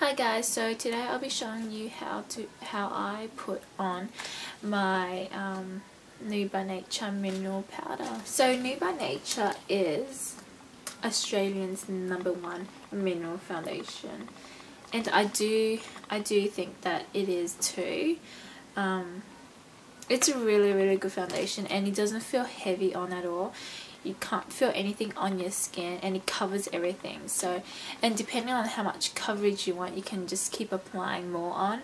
Hi guys, so today I'll be showing you how I put on my Nude by Nature mineral powder. So Nude by Nature is Australians' #1 mineral foundation, and I do think that it is too. It's a really good foundation, and it doesn't feel heavy on at all. You can't feel anything on your skin, and it covers everything. So, and depending on how much coverage you want, you can just keep applying more on,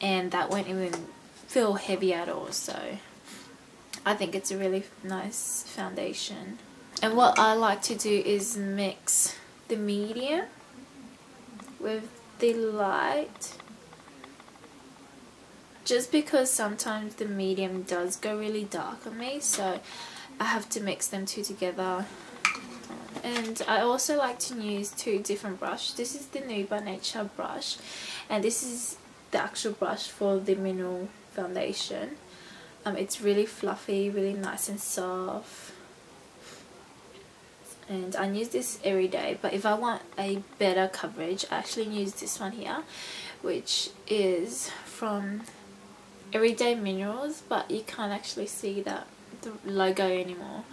and that won't even feel heavy at all. So I think it's a really nice foundation. And what I like to do is mix the medium with the light, just because sometimes the medium does go really dark on me, so I have to mix them two together. And I also like to use two different brushes. This is the Nude by Nature brush, and this is the actual brush for the mineral foundation. It's really fluffy, really nice and soft, and I use this every day. But if I want a better coverage, I actually use this one here, which is from Everyday Minerals, but you can't actually see the logo anymore.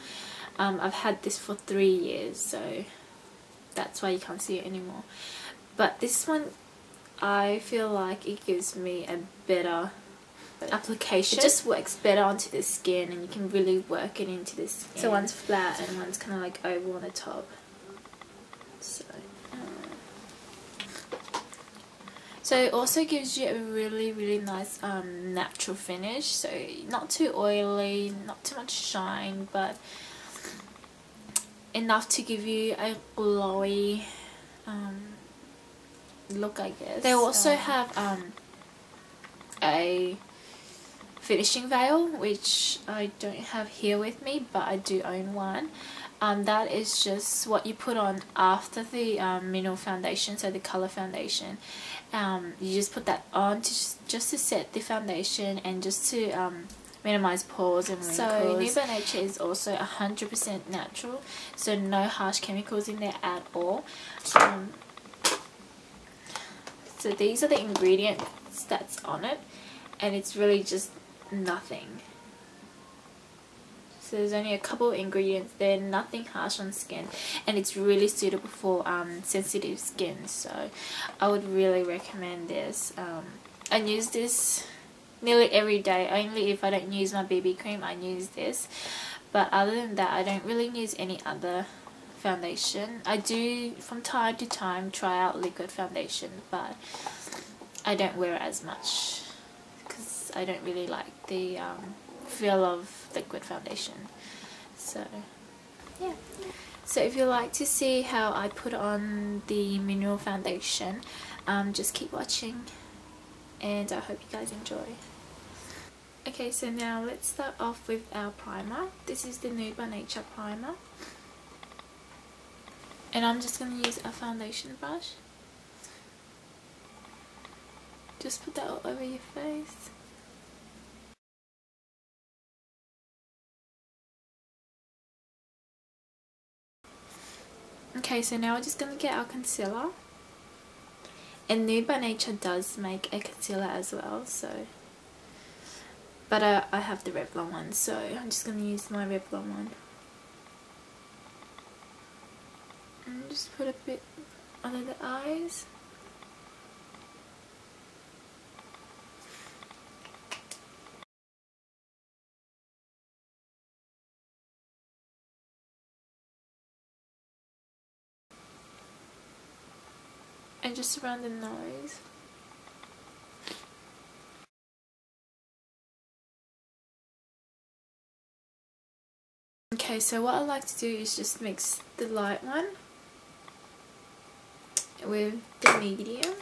I've had this for 3 years, so that's why you can't see it anymore. But this one, I feel like it gives me a better application. It just works better onto the skin, and you can really work it into the skin. So one's flat and one's kind of like oval on the top. So it also gives you a really nice natural finish. So not too oily, not too much shine, but enough to give you a glowy look, I guess. They also have a finishing veil, which I don't have here with me, but I do own one. That is just what you put on after the mineral foundation, so the color foundation. You just put that on just to set the foundation, and just to minimize pores and wrinkles. So Nude by Nature is also 100% natural, so no harsh chemicals in there at all. So these are the ingredients that's on it, and it's really just nothing. So there's only a couple of ingredients there, nothing harsh on skin, and it's really suitable for sensitive skin. So I would really recommend this. I use this nearly every day. Only if I don't use my BB cream, I use this. But other than that, I don't really use any other foundation. I do from time to time try out liquid foundation, but I don't wear it as much because I don't really like the feel of liquid foundation. So yeah, so if you like to see how I put on the mineral foundation, just keep watching, and I hope you guys enjoy. Okay, so now let's start off with our primer. This is the Nude by Nature primer, and I'm just going to use a foundation brush. Just put that all over your face. Okay, so now we're just going to get our concealer, and Nude by Nature does make a concealer as well, so but I have the Revlon one, so I'm just going to use my Revlon one, and just put a bit under the eyes. And just around the nose. Okay, so what I like to do is just mix the light one with the medium,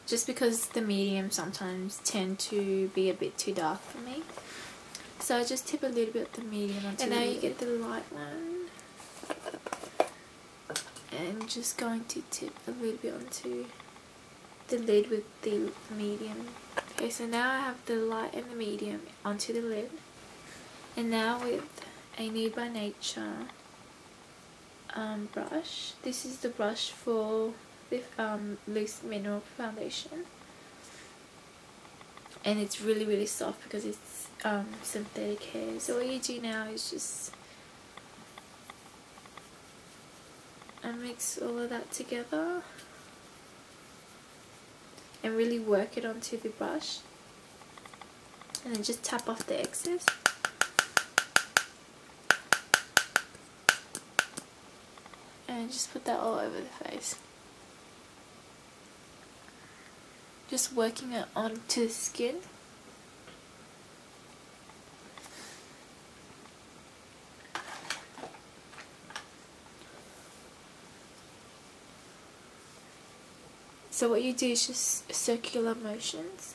just because the medium sometimes tend to be a bit too dark for me. So I just tip a little bit of the medium onto, and now you get the light one. And just going to tip a little bit onto the lid with the medium. Okay, so now I have the light and the medium onto the lid, and now with a Nude by Nature brush. This is the brush for the loose mineral foundation, and it's really soft because it's synthetic hair. So what you do now is just mix all of that together and really work it onto the brush, and then just tap off the excess. And just put that all over the face. Just working it onto the skin. So what you do is just circular motions.